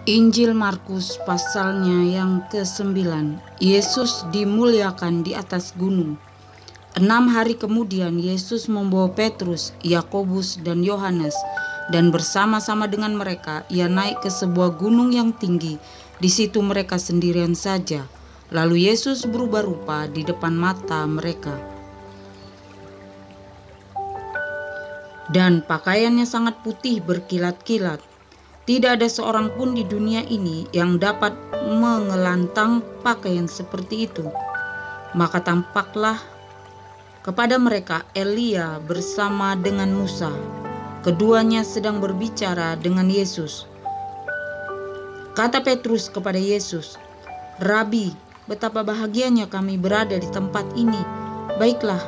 Injil Markus pasalnya yang ke-9. Yesus dimuliakan di atas gunung. 6 hari kemudian Yesus membawa Petrus, Yakobus, dan Yohanes, dan bersama-sama dengan mereka ia naik ke sebuah gunung yang tinggi. Di situ mereka sendirian saja. Lalu Yesus berubah rupa di depan mata mereka. Dan pakaiannya sangat putih berkilat-kilat. Tidak ada seorang pun di dunia ini yang dapat mengelantang pakaian seperti itu. Maka tampaklah kepada mereka Elia bersama dengan Musa. Keduanya sedang berbicara dengan Yesus. Kata Petrus kepada Yesus, "Rabi, betapa bahagianya kami berada di tempat ini. Baiklah,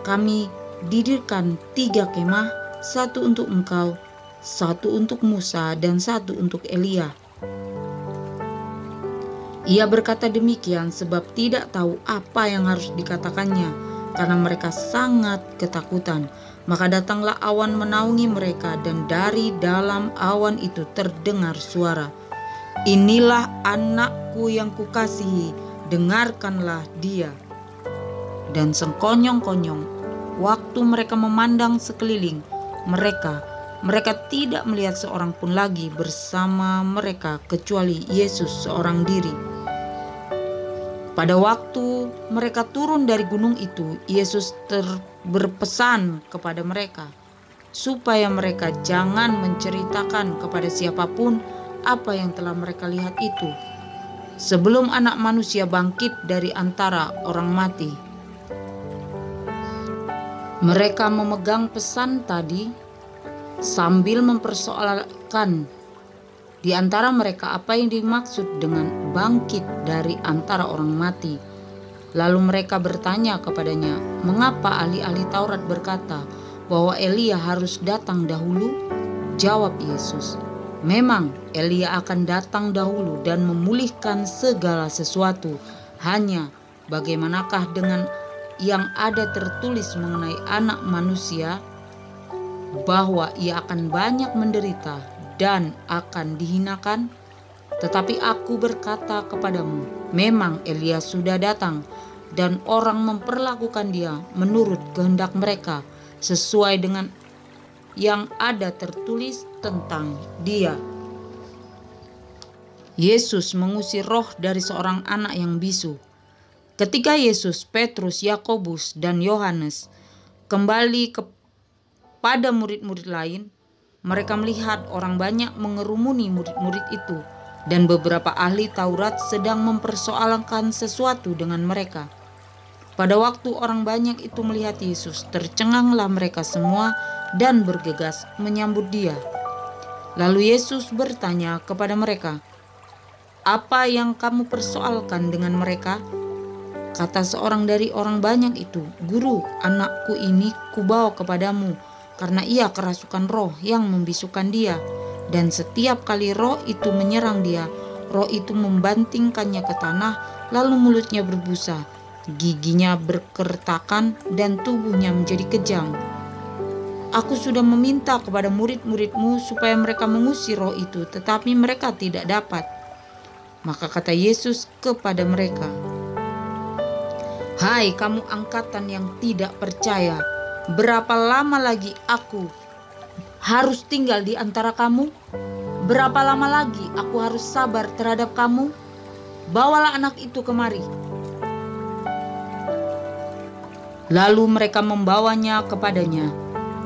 kami didirikan 3 kemah, 1 untuk engkau, 1 untuk Musa, dan 1 untuk Elia." Ia berkata demikian sebab tidak tahu apa yang harus dikatakannya, karena mereka sangat ketakutan. Maka datanglah awan menaungi mereka, dan dari dalam awan itu terdengar suara, "Inilah anakku yang kukasihi, dengarkanlah dia." Dan sekonyong-konyong waktu mereka memandang sekeliling mereka tidak melihat seorang pun lagi bersama mereka kecuali Yesus seorang diri. Pada waktu mereka turun dari gunung itu, Yesus berpesan kepada mereka supaya mereka jangan menceritakan kepada siapapun apa yang telah mereka lihat itu sebelum Anak Manusia bangkit dari antara orang mati. Mereka memegang pesan tadi sambil mempersoalkan di antara mereka apa yang dimaksud dengan bangkit dari antara orang mati. Lalu mereka bertanya kepadanya, "Mengapa ahli-ahli Taurat berkata bahwa Elia harus datang dahulu?" Jawab Yesus, "Memang Elia akan datang dahulu dan memulihkan segala sesuatu. Hanya bagaimanakah dengan yang ada tertulis mengenai Anak Manusia, bahwa ia akan banyak menderita dan akan dihinakan? Tetapi aku berkata kepadamu, memang Elia sudah datang, dan orang memperlakukan dia menurut kehendak mereka, sesuai dengan yang ada tertulis tentang dia." Yesus mengusir roh dari seorang anak yang bisu. Ketika Yesus, Petrus, Yakobus, dan Yohanes kembali kepada murid-murid lain, mereka melihat orang banyak mengerumuni murid-murid itu, dan beberapa ahli Taurat sedang mempersoalkan sesuatu dengan mereka. Pada waktu orang banyak itu melihat Yesus, tercenganglah mereka semua dan bergegas menyambut dia. Lalu Yesus bertanya kepada mereka, "Apa yang kamu persoalkan dengan mereka?" Kata seorang dari orang banyak itu, "Guru, anakku ini kubawa kepadamu karena ia kerasukan roh yang membisukan dia. Dan setiap kali roh itu menyerang dia, roh itu membantingkannya ke tanah, lalu mulutnya berbusa, giginya berkertakan, dan tubuhnya menjadi kejang. Aku sudah meminta kepada murid-muridmu supaya mereka mengusir roh itu, tetapi mereka tidak dapat." Maka kata Yesus kepada mereka, "Hai kamu angkatan yang tidak percaya, berapa lama lagi aku harus tinggal di antara kamu? Berapa lama lagi aku harus sabar terhadap kamu? Bawalah anak itu kemari." Lalu mereka membawanya kepadanya.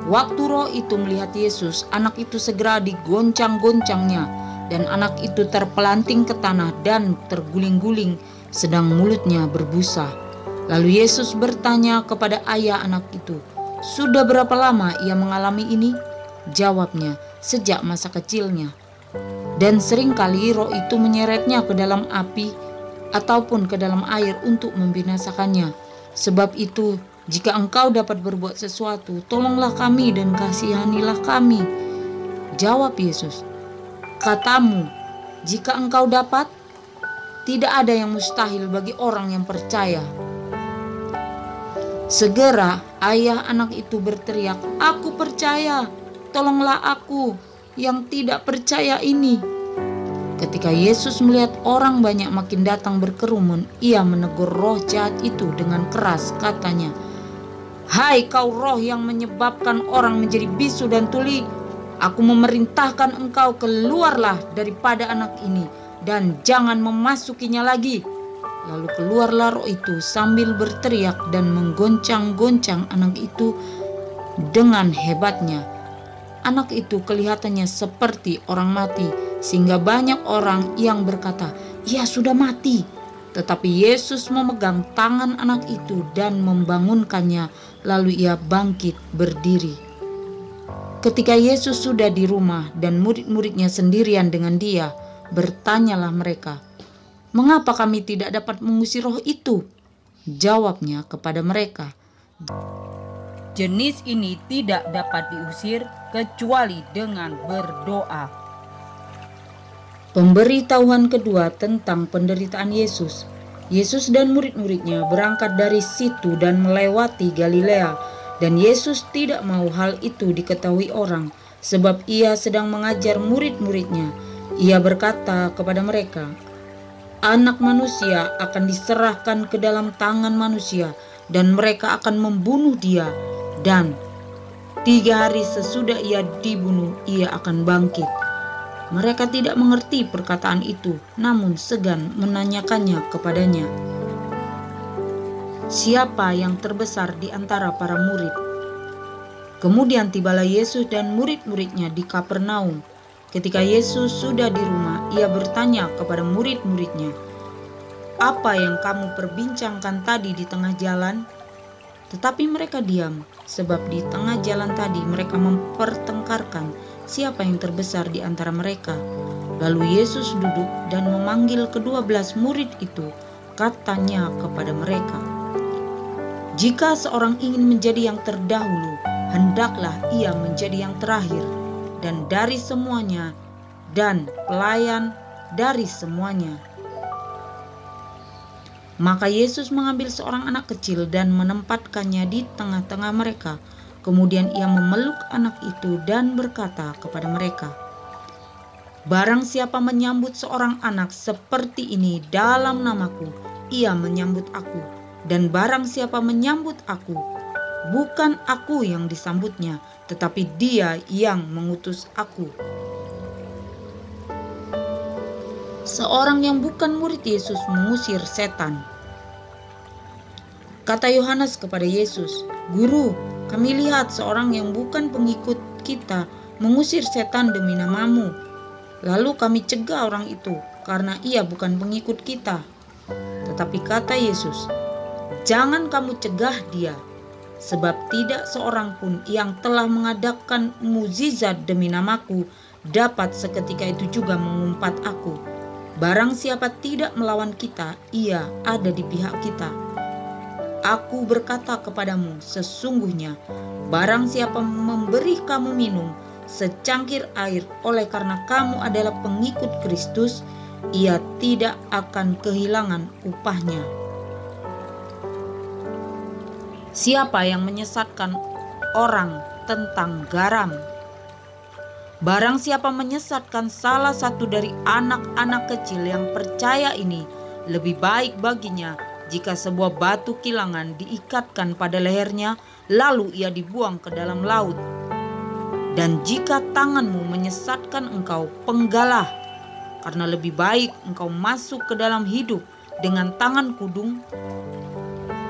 Waktu roh itu melihat Yesus, anak itu segera digoncang-goncangnya, dan anak itu terpelanting ke tanah dan terguling-guling, sedang mulutnya berbusa. Lalu Yesus bertanya kepada ayah anak itu, "Sudah berapa lama ia mengalami ini?" Jawabnya, "Sejak masa kecilnya. Dan seringkali roh itu menyeretnya ke dalam api ataupun ke dalam air untuk membinasakannya. Sebab itu, jika engkau dapat berbuat sesuatu, tolonglah kami dan kasihanilah kami." Jawab Yesus, "Katamu, jika engkau dapat, tidak ada yang mustahil bagi orang yang percaya." Segera ayah anak itu berteriak, "Aku percaya, tolonglah aku yang tidak percaya ini." Ketika Yesus melihat orang banyak makin datang berkerumun, ia menegur roh jahat itu dengan keras, katanya, "Hai kau roh yang menyebabkan orang menjadi bisu dan tuli, aku memerintahkan engkau keluarlah daripada anak ini dan jangan memasukinya lagi." Lalu keluarlah roh itu sambil berteriak dan menggoncang-goncang anak itu dengan hebatnya. Anak itu kelihatannya seperti orang mati, sehingga banyak orang yang berkata, "Ia sudah mati." Tetapi Yesus memegang tangan anak itu dan membangunkannya, lalu ia bangkit berdiri. Ketika Yesus sudah di rumah dan murid-muridnya sendirian dengan dia, bertanyalah mereka, "Mengapa kami tidak dapat mengusir roh itu?" Jawabnya kepada mereka, "Jenis ini tidak dapat diusir kecuali dengan berdoa." Pemberitahuan kedua tentang penderitaan Yesus. Yesus dan murid-muridnya berangkat dari situ dan melewati Galilea, dan Yesus tidak mau hal itu diketahui orang, sebab ia sedang mengajar murid-muridnya. Ia berkata kepada mereka, "Anak manusia akan diserahkan ke dalam tangan manusia, dan mereka akan membunuh dia, dan 3 hari sesudah ia dibunuh, ia akan bangkit." Mereka tidak mengerti perkataan itu, namun segan menanyakannya kepadanya, "Siapa yang terbesar di antara para murid?" Kemudian tibalah Yesus dan murid-muridnya di Kapernaum. Ketika Yesus sudah di rumah, ia bertanya kepada murid-muridnya, "Apa yang kamu perbincangkan tadi di tengah jalan?" Tetapi mereka diam, sebab di tengah jalan tadi mereka mempertengkarkan siapa yang terbesar di antara mereka. Lalu Yesus duduk dan memanggil ke-12 murid itu, katanya kepada mereka, "Jika seorang ingin menjadi yang terdahulu, hendaklah ia menjadi yang terakhir, dan dari semuanya, dan pelayan dari semuanya." Maka Yesus mengambil seorang anak kecil dan menempatkannya di tengah-tengah mereka. Kemudian ia memeluk anak itu dan berkata kepada mereka, "Barang siapa menyambut seorang anak seperti ini dalam namaku, ia menyambut aku. Dan barang siapa menyambut aku, bukan aku yang disambutnya, tetapi dia yang mengutus aku." Seorang yang bukan murid Yesus mengusir setan. Kata Yohanes kepada Yesus, "Guru, kami lihat seorang yang bukan pengikut kita mengusir setan demi namamu. Lalu kami cegah orang itu karena ia bukan pengikut kita." Tetapi kata Yesus, "Jangan kamu cegah dia, sebab tidak seorang pun yang telah mengadakan mukjizat demi namaku dapat seketika itu juga mengumpat aku. Barang siapa tidak melawan kita, ia ada di pihak kita. Aku berkata kepadamu, sesungguhnya barang siapa memberi kamu minum secangkir air oleh karena kamu adalah pengikut Kristus, ia tidak akan kehilangan upahnya." Siapa yang menyesatkan orang tentang garam? Barang siapa menyesatkan salah satu dari anak-anak kecil yang percaya ini, lebih baik baginya jika sebuah batu kilangan diikatkan pada lehernya, lalu ia dibuang ke dalam laut. Dan jika tanganmu menyesatkan engkau, penggalah, karena lebih baik engkau masuk ke dalam hidup dengan tangan kudung,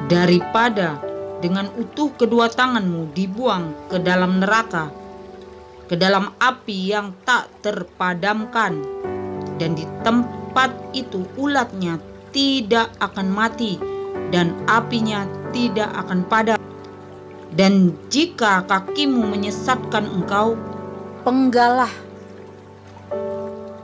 daripada dengan utuh kedua tanganmu dibuang ke dalam neraka, ke dalam api yang tak terpadamkan. Dan di tempat itu ulatnya tidak akan mati dan apinya tidak akan padam. Dan jika kakimu menyesatkan engkau, penggalah,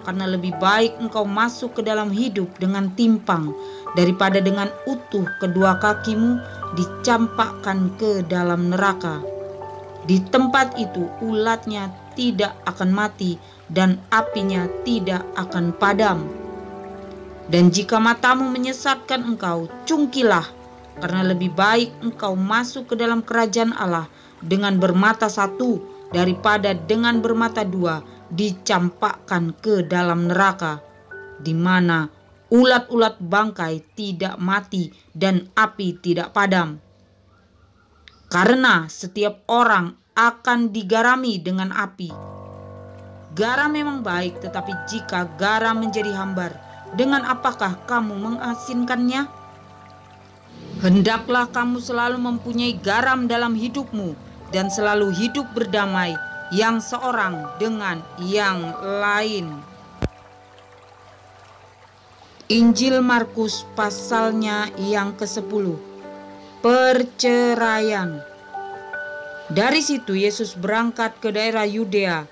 karena lebih baik engkau masuk ke dalam hidup dengan timpang daripada dengan utuh kedua kakimu dicampakkan ke dalam neraka. Di tempat itu ulatnya tidak akan mati dan apinya tidak akan padam. Dan jika matamu menyesatkan engkau, cungkilah, karena lebih baik engkau masuk ke dalam kerajaan Allah dengan bermata satu daripada dengan bermata dua dicampakkan ke dalam neraka, di mana ulat-ulat bangkai tidak mati dan api tidak padam. Karena setiap orang akan digarami dengan api. Garam memang baik, tetapi jika garam menjadi hambar, dengan apakah kamu mengasinkannya? Hendaklah kamu selalu mempunyai garam dalam hidupmu dan selalu hidup berdamai yang seorang dengan yang lain. Injil Markus pasalnya yang ke-10. Perceraian. Dari situ Yesus berangkat ke daerah Yudea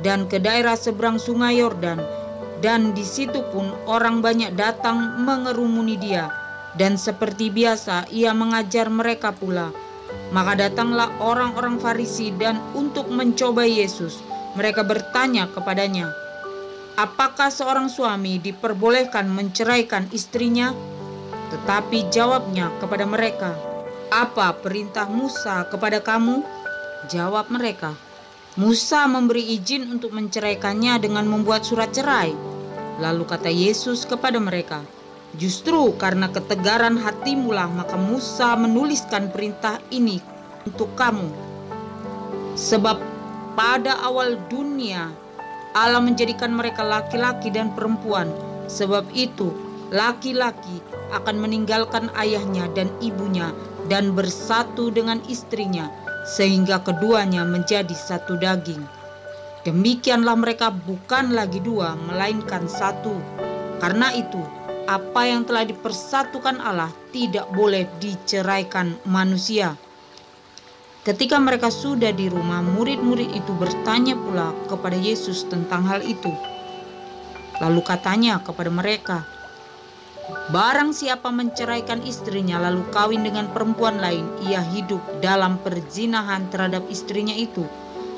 dan ke daerah seberang sungai Yordan, dan di situ pun orang banyak datang mengerumuni dia, dan seperti biasa ia mengajar mereka pula. Maka datanglah orang-orang Farisi dan untuk mencoba Yesus, mereka bertanya kepadanya, apakah seorang suami diperbolehkan menceraikan istrinya? Tetapi jawabnya kepada mereka, apa perintah Musa kepada kamu? Jawab mereka, Musa memberi izin untuk menceraikannya dengan membuat surat cerai. Lalu kata Yesus kepada mereka, justru karena ketegaran hatimulah maka Musa menuliskan perintah ini untuk kamu. Sebab pada awal dunia Allah menjadikan mereka laki-laki dan perempuan. Sebab itu laki-laki akan meninggalkan ayahnya dan ibunya dan bersatu dengan istrinya, sehingga keduanya menjadi satu daging. Demikianlah mereka bukan lagi dua, melainkan satu. Karena itu, apa yang telah dipersatukan Allah tidak boleh diceraikan manusia. Ketika mereka sudah di rumah, murid-murid itu bertanya pula kepada Yesus tentang hal itu. Lalu katanya kepada mereka, barang siapa menceraikan istrinya lalu kawin dengan perempuan lain, ia hidup dalam perzinahan terhadap istrinya itu.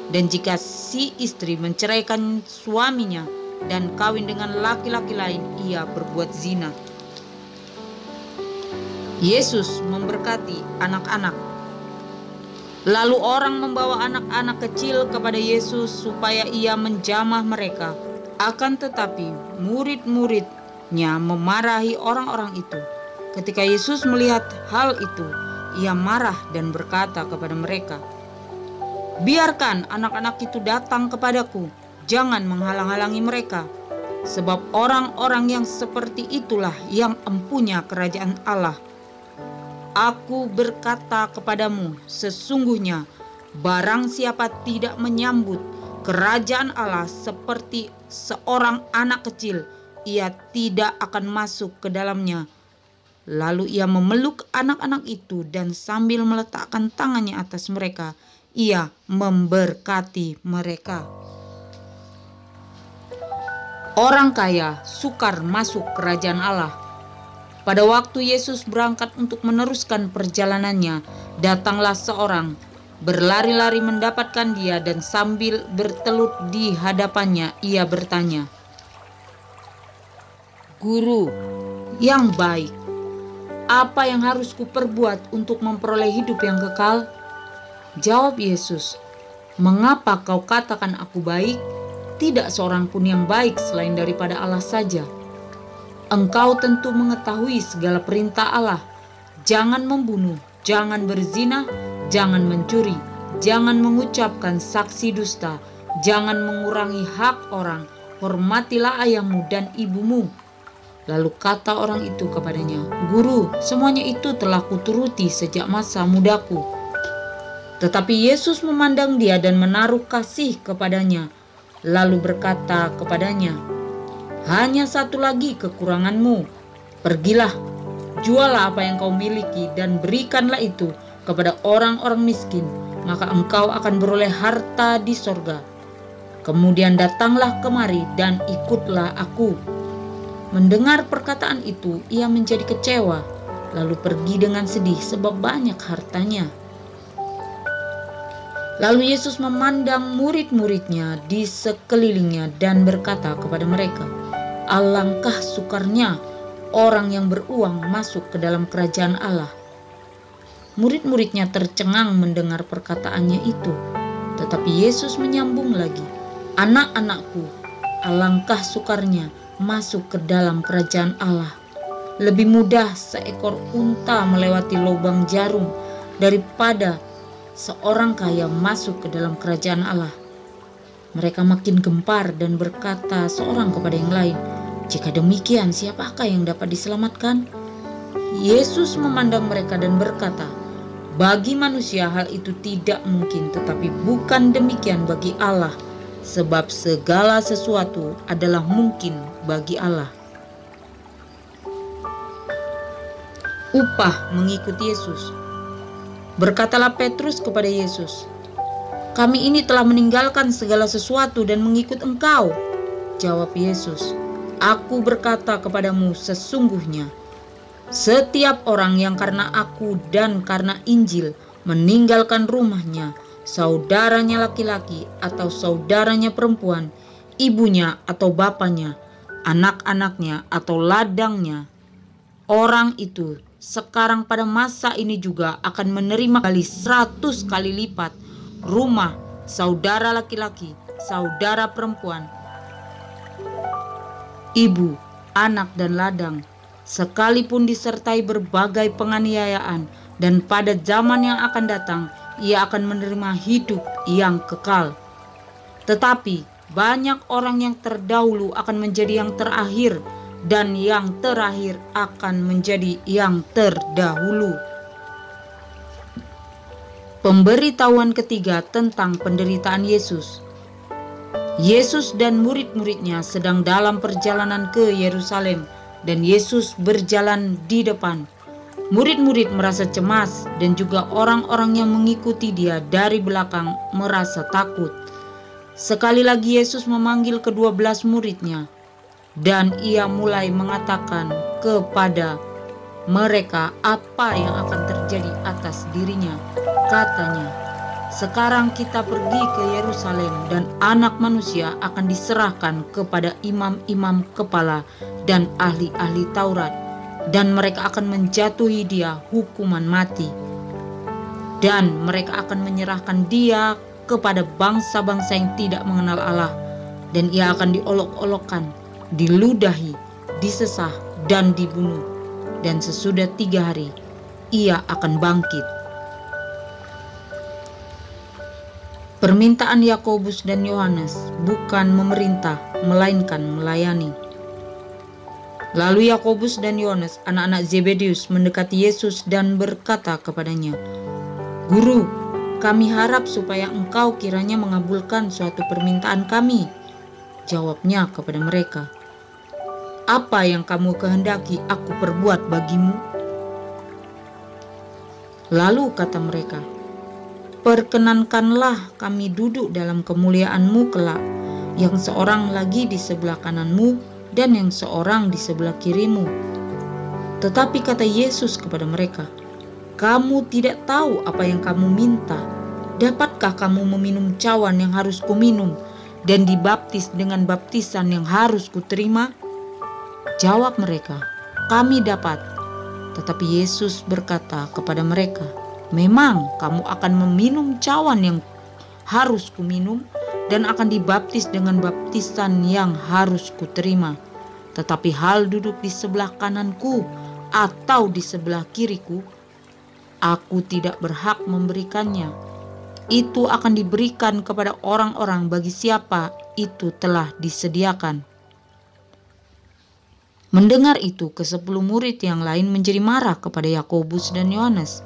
Dan jika si istri menceraikan suaminya dan kawin dengan laki-laki lain, ia berbuat zina. Yesus memberkati anak-anak. Lalu orang membawa anak-anak kecil kepada Yesus supaya ia menjamah mereka. Akan tetapi murid-muridnya memarahi orang-orang itu. Ketika Yesus melihat hal itu, ia marah dan berkata kepada mereka, biarkan anak-anak itu datang kepadaku, jangan menghalang-halangi mereka. Sebab orang-orang yang seperti itulah yang empunya kerajaan Allah. Aku berkata kepadamu, sesungguhnya barang siapa tidak menyambut kerajaan Allah seperti seorang anak kecil, ia tidak akan masuk ke dalamnya. Lalu ia memeluk anak-anak itu dan sambil meletakkan tangannya atas mereka, ia memberkati mereka. Orang kaya sukar masuk kerajaan Allah. Pada waktu Yesus berangkat untuk meneruskan perjalanannya, datanglah seorang, berlari-lari mendapatkan dia dan sambil bertelut di hadapannya, ia bertanya, Guru yang baik, apa yang harus kuperbuat untuk memperoleh hidup yang kekal? Jawab Yesus, mengapa kau katakan aku baik? Tidak seorang pun yang baik selain daripada Allah saja. Engkau tentu mengetahui segala perintah Allah. Jangan membunuh, jangan berzina, jangan mencuri, jangan mengucapkan saksi dusta, jangan mengurangi hak orang, hormatilah ayahmu dan ibumu. Lalu kata orang itu kepadanya, Guru, semuanya itu telah kuturuti sejak masa mudaku. Tetapi Yesus memandang dia dan menaruh kasih kepadanya, lalu berkata kepadanya, hanya satu lagi kekuranganmu. Pergilah, jualah apa yang kau miliki dan berikanlah itu kepada orang-orang miskin, maka engkau akan beroleh harta di sorga. Kemudian datanglah kemari dan ikutlah aku. Mendengar perkataan itu, ia menjadi kecewa, lalu pergi dengan sedih sebab banyak hartanya. Lalu Yesus memandang murid-muridnya di sekelilingnya dan berkata kepada mereka, alangkah sukarnya orang yang beruang masuk ke dalam kerajaan Allah. Murid-muridnya tercengang mendengar perkataannya itu. Tetapi Yesus menyambung lagi, anak-anakku, alangkah sukarnya masuk ke dalam kerajaan Allah. Lebih mudah seekor unta melewati lubang jarum daripada seorang kaya masuk ke dalam kerajaan Allah. Mereka makin gempar dan berkata seorang kepada yang lain, "Jika demikian, siapakah yang dapat diselamatkan?" Yesus memandang mereka dan berkata, "Bagi manusia hal itu tidak mungkin, tetapi bukan demikian bagi Allah, sebab segala sesuatu adalah mungkin bagi Allah." Upah mengikuti Yesus. Berkatalah Petrus kepada Yesus, "Kami ini telah meninggalkan segala sesuatu dan mengikut Engkau." Jawab Yesus, "Aku berkata kepadamu sesungguhnya, setiap orang yang karena aku dan karena Injil meninggalkan rumahnya, saudaranya laki-laki atau saudaranya perempuan, ibunya atau bapaknya, anak-anaknya atau ladangnya, orang itu sekarang pada masa ini juga akan menerima kali 100 kali lipat rumah, saudara laki-laki, saudara perempuan, ibu, anak dan ladang, sekalipun disertai berbagai penganiayaan, dan pada zaman yang akan datang ia akan menerima hidup yang kekal. Tetapi banyak orang yang terdahulu akan menjadi yang terakhir, dan yang terakhir akan menjadi yang terdahulu. Pemberitahuan ketiga tentang penderitaan Yesus. Yesus dan murid-muridnya sedang dalam perjalanan ke Yerusalem, dan Yesus berjalan di depan. Murid-murid merasa cemas, dan juga orang-orang yang mengikuti dia dari belakang merasa takut. Sekali lagi Yesus memanggil ke-12 muridnya, dan ia mulai mengatakan kepada mereka apa yang akan terjadi atas dirinya. Katanya, "Sekarang kita pergi ke Yerusalem, dan Anak Manusia akan diserahkan kepada imam-imam kepala dan ahli-ahli Taurat, dan mereka akan menjatuhi dia hukuman mati. Dan mereka akan menyerahkan dia kepada bangsa-bangsa yang tidak mengenal Allah, dan ia akan diolok-olokkan, diludahi, disesah, dan dibunuh. Dan sesudah 3 hari ia akan bangkit." Permintaan Yakobus dan Yohanes bukan memerintah, melainkan melayani. Lalu Yakobus dan Yohanes, anak-anak Zebedeus, mendekati Yesus dan berkata kepadanya, "Guru, kami harap supaya Engkau kiranya mengabulkan suatu permintaan kami." Jawabnya kepada mereka, "Apa yang kamu kehendaki aku perbuat bagimu?" Lalu kata mereka, "Perkenankanlah kami duduk dalam kemuliaan-Mu kelak, yang seorang lagi di sebelah kanan-Mu dan yang seorang di sebelah kiri-Mu." Tetapi kata Yesus kepada mereka, "Kamu tidak tahu apa yang kamu minta. Dapatkah kamu meminum cawan yang harus kuminum dan dibaptis dengan baptisan yang harus kuterima?" Jawab mereka, "Kami dapat." Tetapi Yesus berkata kepada mereka, "Memang kamu akan meminum cawan yang harus kuminum dan akan dibaptis dengan baptisan yang harus kuterima. Tetapi hal duduk di sebelah kananku atau di sebelah kiriku, aku tidak berhak memberikannya. Itu akan diberikan kepada orang-orang bagi siapa itu telah disediakan." Mendengar itu, ke-10 murid yang lain menjadi marah kepada Yakobus dan Yohanes.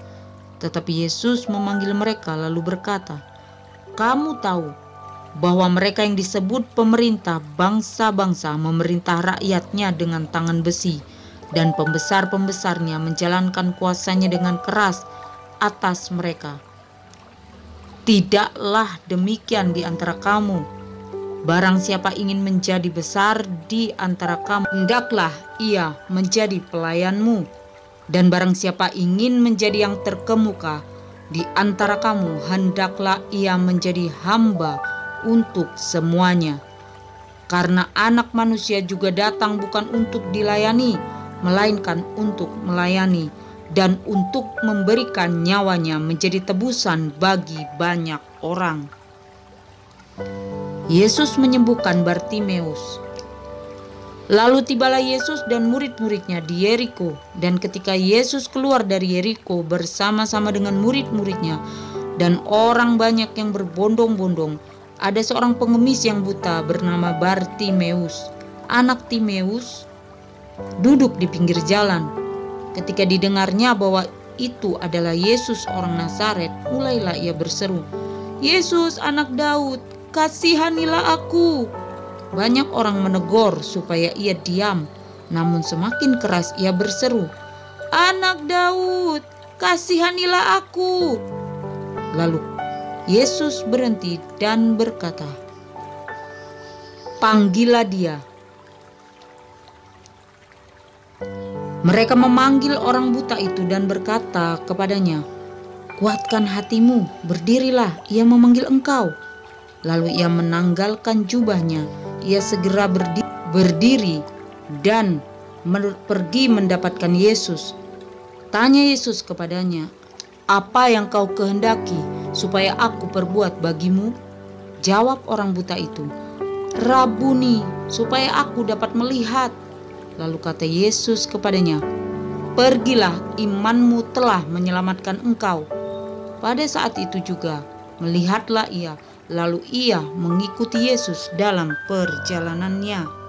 Tetapi Yesus memanggil mereka lalu berkata, "Kamu tahu bahwa mereka yang disebut pemerintah bangsa-bangsa memerintah rakyatnya dengan tangan besi, dan pembesar-pembesarnya menjalankan kuasanya dengan keras atas mereka. Tidaklah demikian di antara kamu. Barang siapa ingin menjadi besar di antara kamu, hendaklah ia menjadi pelayanmu. Dan barang siapa ingin menjadi yang terkemuka di antara kamu, hendaklah ia menjadi hamba untuk semuanya. Karena Anak Manusia juga datang bukan untuk dilayani, melainkan untuk melayani, dan untuk memberikan nyawanya menjadi tebusan bagi banyak orang." Yesus menyembuhkan Bartimeus. Lalu tibalah Yesus dan murid-muridnya di Yeriko, dan ketika Yesus keluar dari Yeriko bersama-sama dengan murid-muridnya dan orang banyak yang berbondong-bondong, ada seorang pengemis yang buta bernama Bartimeus, anak Timeus, duduk di pinggir jalan. Ketika didengarnya bahwa itu adalah Yesus orang Nazaret, mulailah ia berseru, "Yesus, anak Daud, kasihanilah aku." Banyak orang menegur supaya ia diam, namun semakin keras ia berseru, "Anak Daud, kasihanilah aku." Lalu Yesus berhenti dan berkata, "Panggillah dia." Mereka memanggil orang buta itu dan berkata kepadanya, "Kuatkan hatimu, berdirilah, ia memanggil engkau." Lalu ia menanggalkan jubahnya, ia segera berdiri dan pergi mendapatkan Yesus. Tanya Yesus kepadanya, "Apa yang kau kehendaki supaya aku perbuat bagimu?" Jawab orang buta itu, "Rabuni, supaya aku dapat melihat." Lalu kata Yesus kepadanya, "Pergilah, imanmu telah menyelamatkan engkau." Pada saat itu juga melihatlah ia, lalu ia mengikuti Yesus dalam perjalanannya.